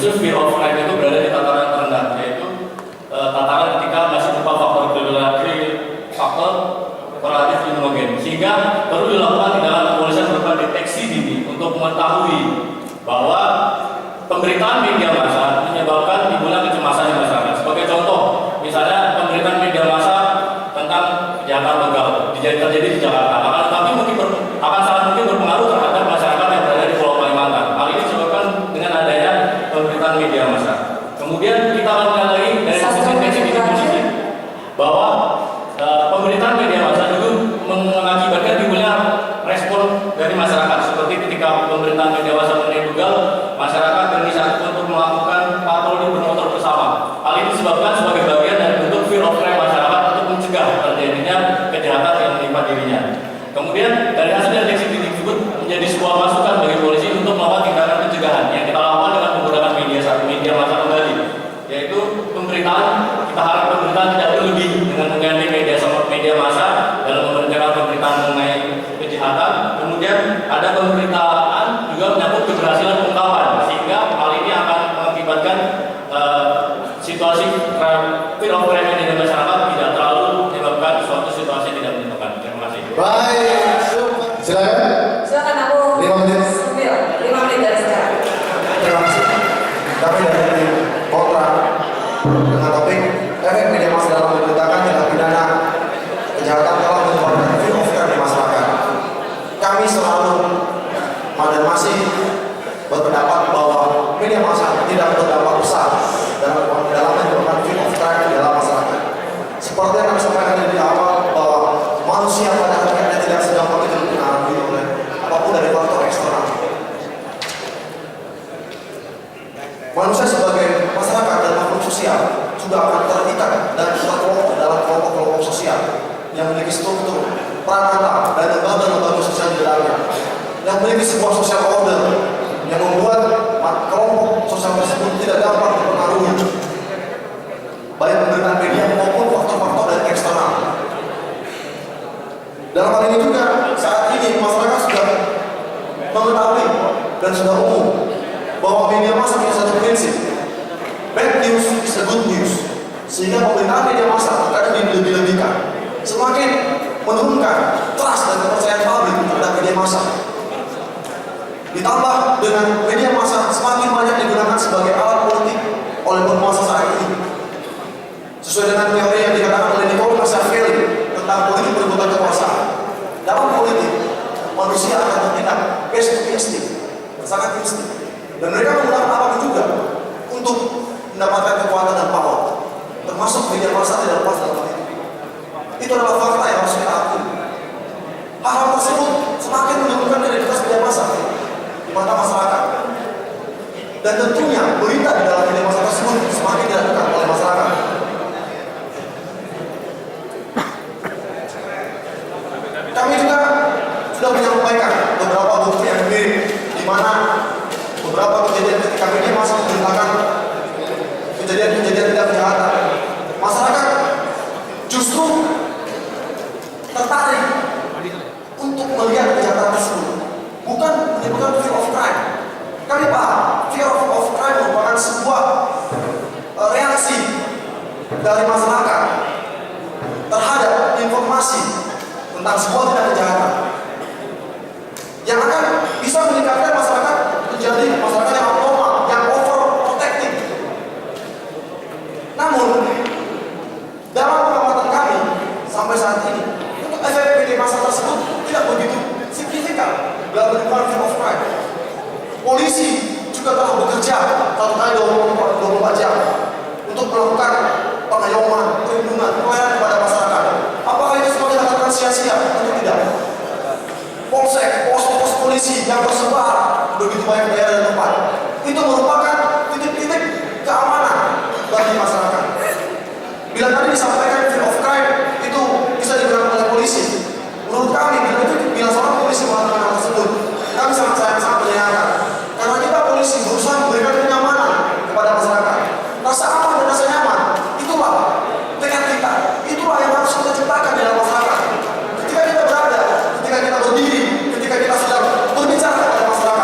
justru fear of crime itu berada di tataran terendah, yaitu tataran ketika masih berupa faktor korelatif kriminogen, sehingga perlu dilakukan tindakan kepolisian berupa deteksi dini untuk mengetahui bahwa pemberitaan media massa menyebabkan timbulnya kecemasan di masyarakat. Sebagai contoh, misalnya pemberitaan media massa tentang kejahatan begal terjadi di Jakarta, tapi mungkin akan sangat mungkin berpengaruh terhadap masyarakat yang berada di Pulau Kalimantan. Hal ini disebabkan dengan adanya pemberitaan media massa. Kemudian kita akan melihat lagi dari sisi intensitas bahwa pemberitaan media massa juga mengakibatkan timbulnya respon dari masyarakat, seperti ketika pemberitaan media massa mengenai begal, masyarakat berinisiatif untuk melakukan patroli bermotor bersama. Hal ini disebabkan sebagai bagian dari bentuk fear of crime masyarakat untuk mencegah terjadinya kejahatan yang menimpa dirinya. Kemudian dari hasil deteksi dini tersebut menjadi sebuah masukan bagi polisi untuk melakukan tindakan pencegahan yang kita lakukan dengan menggunakan media massa kembali, yaitu pemberitaan. Kita harap pemberitaan tidak berlebih dengan mengganti media massa dalam memberitakan pemberitaan mengenai kejahatan. Kemudian ada pemberitaan juga menyangkut keberhasilan pengungkapan, sehingga hal ini akan mengakibatkan situasi fear of crime yang di masyarakat tidak terlalu menyebabkan suatu situasi yang tidak menentukan. Terima kasih. Baik, silakan. Silakan aku. 5 menit. 5 menit dari sekarang. Terima kasih. Kami dari Kontra dengan topik efek media massa dalam memberitakan tindak pidana kejahatan telah menyebabkan fear of crime di masyarakat. Kami selalu dan masih berpendapat bahwa media massa tidak berdampak besar dalam menyebabkan fear of crime di dalam masyarakat. Seperti yang kami sampaikan di awal bahwa manusia pada hakikatnya tidak segampang itu dipengaruhi oleh apapun dari faktor eksternal. Manusia sebagai masyarakat dan makhluk sosial juga akan terikat dan terkelompok dalam kelompok-kelompok sosial yang memiliki struktur, peranata, dan lembaga-lembaga sosial di dalamnya, yang memiliki sebuah social order yang membuat kelompok sosial tersebut tidak dapat terpengaruhi baik pemberitaan media maupun faktor-faktor dari eksternal. Dalam hal ini juga saat ini masyarakat sudah mengetahui dan sudah umum bahwa media massa punya satu prinsip, bad news is a good news, sehingga pemberitaan media massa terkadang dilebih-lebihkan, semakin menurunkan trust dan kepercayaan publik terhadap media massa. Ditambah dengan media massa semakin banyak digunakan sebagai alat politik oleh penguasa saat ini. Sesuai dengan teori yang dikatakan oleh Nicholas Machiavelli tentang politik perebutan kekuasaan. Dalam politik, manusia akan bertindak based on instinct, sangat insting. Dan mereka menggunakan apapun juga untuk mendapatkan kekuatan dan power, termasuk media massa tidak lepas dalam hal itu. Itu adalah fakta yang harus kita akui. Hal-hal tersebut semakin menunjukkan identitas media massa di mata masyarakat. Dan tentunya berita di dalam media massa tersebut semakin dilakukan oleh masyarakat. Kami juga sudah menyampaikan beberapa bukti yang mirip di mana beberapa kejadian ketika media massa memberitakan kejadian-kejadian tidak kejahatan, masyarakat justru tertarik untuk melihat kejahatan tersebut, bukan menimbulkan fear of crime. Kami paham, fear of crime merupakan sebuah reaksi dari masyarakat terhadap informasi tentang sebuah tindak kejahatan yang akan bisa meningkatkan masyarakat menjadi masyarakat yang abnormal, yang overprotective. Namun dalam pengamatan kami sampai saat ini, untuk efek media massa tersebut tidak begitu signifikan dalam menimbulkan fear of crime. Polisi juga telah bekerja 1 kali 24 jam untuk melakukan pengayoman, perlindungan, pelayanan kepada masyarakat. Apakah itu semua dilakukan sia-sia? Tentu tidak. Polsek, pos-pos polisi yang tersebar begitu banyak daerah dan tempat, itu merupakan titik-titik keamanan bagi masyarakat. Bila tadi disampaikan fear of crime itu bisa digunakan oleh polisi, menurut kami bila seorang polisi melakukan hal tersebut, kami sangat menyayangkan, karena kita polisi berusaha memberikan kenyamanan kepada masyarakat. Rasa aman dan rasa nyaman, itulah tekad kita, itulah yang harus kita ciptakan di dalam masyarakat. Ketika kita berada, ketika kita berdiri, ketika kita sedang berbicara kepada masyarakat,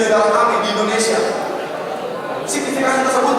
negara kami di Indonesia. Signifikansi tersebut